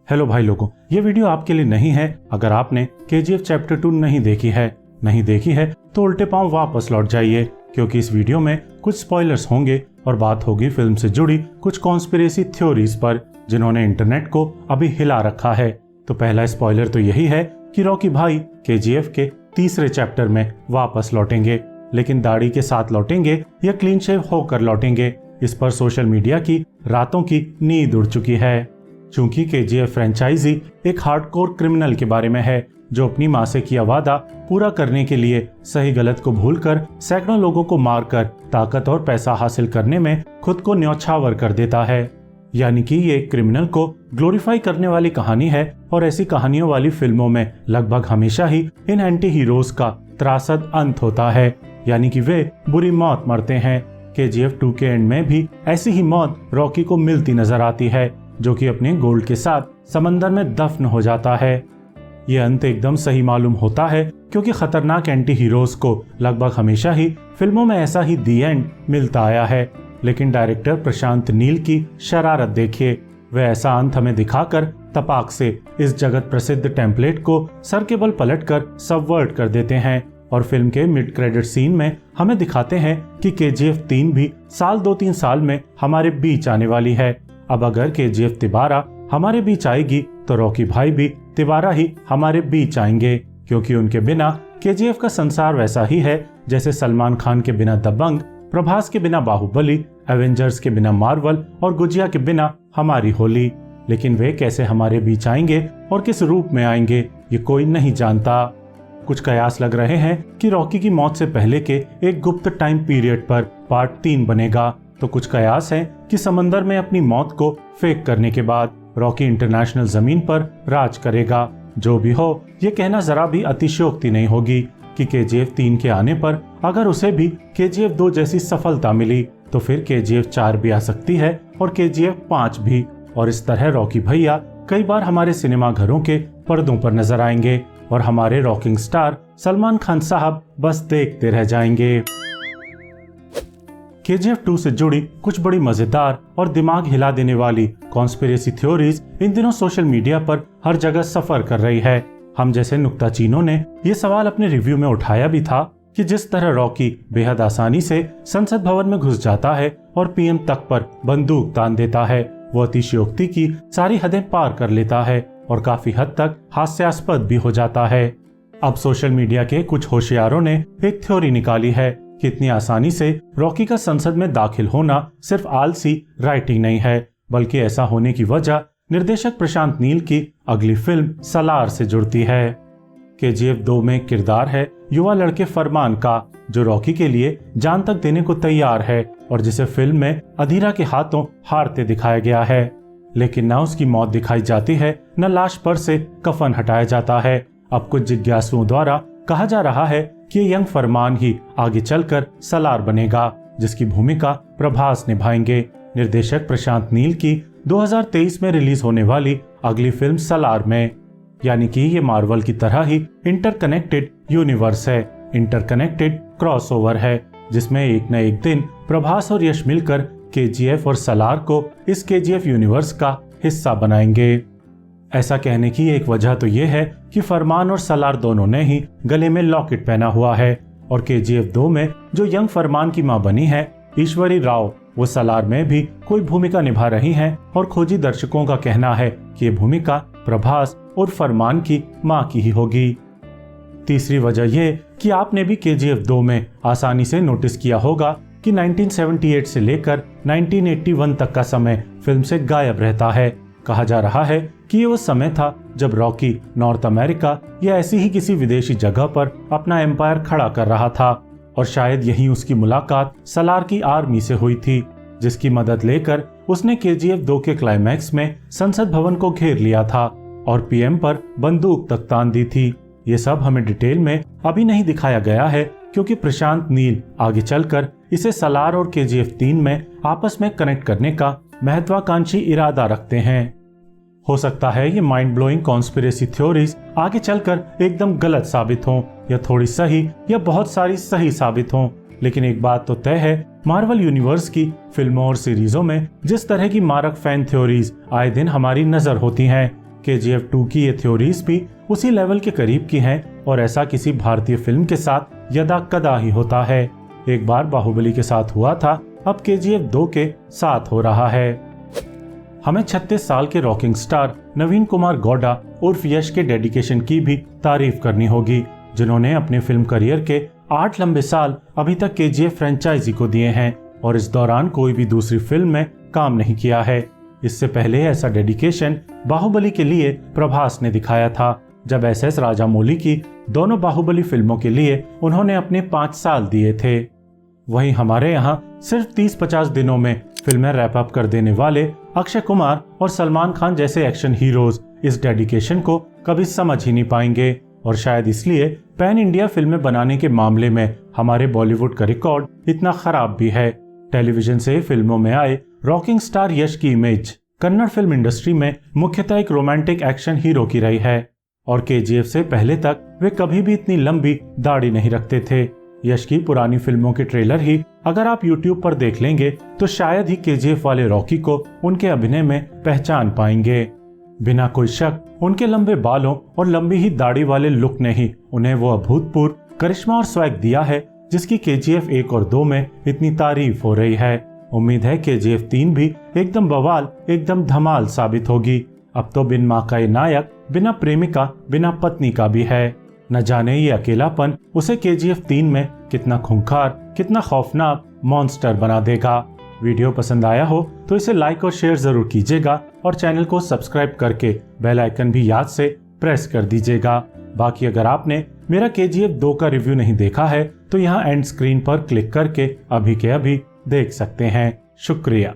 Hello भाई लोगों, ये वीडियो आपके लिए नहीं है अगर आपने KGF चैप्टर 2 नहीं देखी है तो उल्टे पांव वापस लौट जाइए, क्योंकि इस वीडियो में कुछ स्पॉयलर्स होंगे और बात होगी फिल्म से जुड़ी कुछ कॉन्स्पिरेसी थ्योरीज पर जिन्होंने इंटरनेट को अभी हिला रखा है। तो पहला स्पॉइलर तो यही है कि रॉकी भाई KGF के तीसरे चैप्टर में वापस लौटेंगे, लेकिन दाढ़ी के साथ लौटेंगे या क्लीन शेव होकर लौटेंगे, इस पर सोशल मीडिया की रातों की नींद उड़ चुकी है। चूंकि KGF फ्रेंचाइजी एक हार्डकोर क्रिमिनल के बारे में है जो अपनी मां से किया वादा पूरा करने के लिए सही गलत को भूलकर सैकड़ों लोगों को मारकर ताकत और पैसा हासिल करने में खुद को न्यौछावर कर देता है। यानी कि ये क्रिमिनल को ग्लोरीफाई करने वाली कहानी है और ऐसी कहानियों वाली फिल्मों में लगभग हमेशा ही इन एंटी हीरोज का त्रासद अंत होता है, यानी कि वे बुरी मौत मरते हैं। KGF 2 के एंड में भी ऐसी ही मौत रॉकी को मिलती नजर आती है, जो कि अपने गोल्ड के साथ समंदर में दफन हो जाता है। ये अंत एकदम सही मालूम होता है क्योंकि खतरनाक एंटी हीरोज को लगभग हमेशा ही फिल्मों में ऐसा ही दी एंड मिलता आया है। लेकिन डायरेक्टर प्रशांत नील की शरारत देखिए, वे ऐसा अंत हमें दिखाकर तपाक से इस जगत प्रसिद्ध टेम्पलेट को सर के बल पलटकर सबवर्ट कर देते हैं और फिल्म के मिड क्रेडिट सीन में हमें दिखाते हैं कि KGF 3 भी साल 2-3 साल में हमारे बीच आने वाली है। अब अगर KGF तिबारा हमारे बीच आएगी तो रॉकी भाई भी तिबारा ही हमारे बीच आएंगे, क्योंकि उनके बिना KGF का संसार वैसा ही है जैसे सलमान खान के बिना दबंग, प्रभास के बिना बाहुबली, एवेंजर्स के बिना मार्वल और गुजिया के बिना हमारी होली। लेकिन वे कैसे हमारे बीच आएंगे और किस रूप में आएंगे ये कोई नहीं जानता। कुछ कयास लग रहे हैं कि रॉकी की मौत से पहले के एक गुप्त टाइम पीरियड पर पार्ट 3 बनेगा, तो कुछ कयास हैं कि समंदर में अपनी मौत को फेक करने के बाद रॉकी इंटरनेशनल जमीन पर राज करेगा। जो भी हो, ये कहना जरा भी अतिशयोक्ति नहीं होगी कि KGF 3 के आने पर अगर उसे भी KGF 2 जैसी सफलता मिली तो फिर KGF 4 भी आ सकती है और KGF 5 भी, और इस तरह रॉकी भैया कई बार हमारे सिनेमा घरों के पर्दों पर नजर आएंगे और हमारे रॉकिंग स्टार सलमान खान साहब बस देखते रह जाएंगे। KGF 2 से जुड़ी कुछ बड़ी मजेदार और दिमाग हिला देने वाली कॉन्स्पिरेसी थ्योरीज इन दिनों सोशल मीडिया पर हर जगह सफर कर रही है। हम जैसे नुक्ताचीनों ने ये सवाल अपने रिव्यू में उठाया भी था कि जिस तरह रॉकी बेहद आसानी से संसद भवन में घुस जाता है और PM तक पर बंदूक तान देता है, वो अतिशयोक्ति की सारी हदें पार कर लेता है और काफी हद तक हास्यास्पद भी हो जाता है। अब सोशल मीडिया के कुछ होशियारों ने एक थ्योरी निकाली है कि इतनी आसानी से रॉकी का संसद में दाखिल होना सिर्फ आलसी राइटिंग नहीं है, बल्कि ऐसा होने की वजह निर्देशक प्रशांत नील की अगली फिल्म सलार से जुड़ती है। KGF 2 में किरदार है युवा लड़के फरमान का, जो रॉकी के लिए जान तक देने को तैयार है और जिसे फिल्म में अधीरा के हाथों हारते दिखाया गया है। लेकिन न उसकी मौत दिखाई जाती है, न लाश पर से कफन हटाया जाता है। अब कुछ जिज्ञासुओं द्वारा कहा जा रहा है कि यंग फरमान ही आगे चलकर सलार बनेगा, जिसकी भूमिका प्रभास निभाएंगे। निर्देशक प्रशांत नील की 2023 में रिलीज होने वाली अगली फिल्म सलार में, यानी कि ये मार्वल की तरह ही इंटरकनेक्टेड यूनिवर्स है, इंटरकनेक्टेड क्रॉसओवर है, जिसमें एक न एक दिन प्रभास और यश मिलकर KGF और सलार को इस KGF यूनिवर्स का हिस्सा बनाएंगे। ऐसा कहने की एक वजह तो ये है कि फरमान और सलार दोनों ने ही गले में लॉकेट पहना हुआ है और KGF 2 में जो यंग फरमान की मां बनी है ईश्वरी राव, वो सलार में भी कोई भूमिका निभा रही हैं और खोजी दर्शकों का कहना है कि ये भूमिका प्रभास और फरमान की मां की ही होगी। तीसरी वजह ये कि आपने भी KGF 2 में आसानी से नोटिस किया होगा कि 1978 से लेकर 1981 तक का समय फिल्म से गायब रहता है। कहा जा रहा है कि ये वो समय था जब रॉकी नॉर्थ अमेरिका या ऐसी ही किसी विदेशी जगह पर अपना एम्पायर खड़ा कर रहा था और शायद यहीं उसकी मुलाकात सलार की आर्मी से हुई थी, जिसकी मदद लेकर उसने KGF 2 के क्लाइमैक्स में संसद भवन को घेर लिया था और PM पर बंदूक तक तान दी थी। ये सब हमें डिटेल में अभी नहीं दिखाया गया है क्योंकि प्रशांत नील आगे चलकर इसे सलार और KGF 3 में आपस में कनेक्ट करने का महत्वाकांक्षी इरादा रखते हैं। हो सकता है ये माइंड ब्लोइंग कॉन्स्पिरेसी थ्योरीज आगे चलकर एकदम गलत साबित हों या थोड़ी सही या बहुत सारी सही साबित हों, लेकिन एक बात तो तय है, मार्वल यूनिवर्स की फिल्मों और सीरीजों में जिस तरह की मारक फैन थ्योरीज आए दिन हमारी नजर होती हैं, KGF 2 की ये थ्योरीज भी उसी लेवल के करीब की हैं और ऐसा किसी भारतीय फिल्म के साथ यदा कदा ही होता है। एक बार बाहुबली के साथ हुआ था, अब KGF 2 के साथ हो रहा है। हमें 36 साल के रॉकिंग स्टार नवीन कुमार गौड़ा उर्फ यश के डेडिकेशन की भी तारीफ करनी होगी, जिन्होंने अपने फिल्म करियर के 8 लंबे साल अभी तक KGF फ्रेंचाइजी को दिए हैं और इस दौरान कोई भी दूसरी फिल्म में काम नहीं किया है। इससे पहले ऐसा डेडिकेशन बाहुबली के लिए प्रभास ने दिखाया था, जब SS राजामौली की दोनों बाहुबली फिल्मों के लिए उन्होंने अपने 5 साल दिए थे। वहीं हमारे यहाँ सिर्फ 30-50 दिनों में फिल्में रैप अप कर देने वाले अक्षय कुमार और सलमान खान जैसे एक्शन हीरोज इस डेडिकेशन को कभी समझ ही नहीं पाएंगे और शायद इसलिए पैन इंडिया फिल्में बनाने के मामले में हमारे बॉलीवुड का रिकॉर्ड इतना खराब भी है। टेलीविजन से फिल्मों में आए रॉकिंग स्टार यश की इमेज कन्नड़ फिल्म इंडस्ट्री में मुख्यतः एक रोमांटिक एक्शन हीरो की रही है और KGF से पहले तक वे कभी भी इतनी लंबी दाढ़ी नहीं रखते थे। यश की पुरानी फिल्मों के ट्रेलर ही अगर आप YouTube पर देख लेंगे तो शायद ही KGF वाले रॉकी को उनके अभिनय में पहचान पाएंगे। बिना कोई शक उनके लंबे बालों और लंबी ही दाढ़ी वाले लुक ने ही उन्हें वो अभूतपूर्व करिश्मा और स्वैग दिया है जिसकी KGF 1 और 2 में इतनी तारीफ हो रही है। उम्मीद है KGF 3 भी एकदम बवाल, एकदम धमाल साबित होगी। अब तो बिन माँ का ये नायक बिना प्रेमिका, बिना पत्नी का भी है। न जाने ये अकेलापन उसे KGF 3 में कितना खूंखार, कितना खौफनाक मॉन्स्टर बना देगा। वीडियो पसंद आया हो तो इसे लाइक और शेयर जरूर कीजिएगा और चैनल को सब्सक्राइब करके बेल आइकन भी याद से प्रेस कर दीजिएगा। बाकी अगर आपने मेरा KGF 2 का रिव्यू नहीं देखा है तो यहाँ एंड स्क्रीन पर क्लिक करके अभी के अभी देख सकते हैं। शुक्रिया।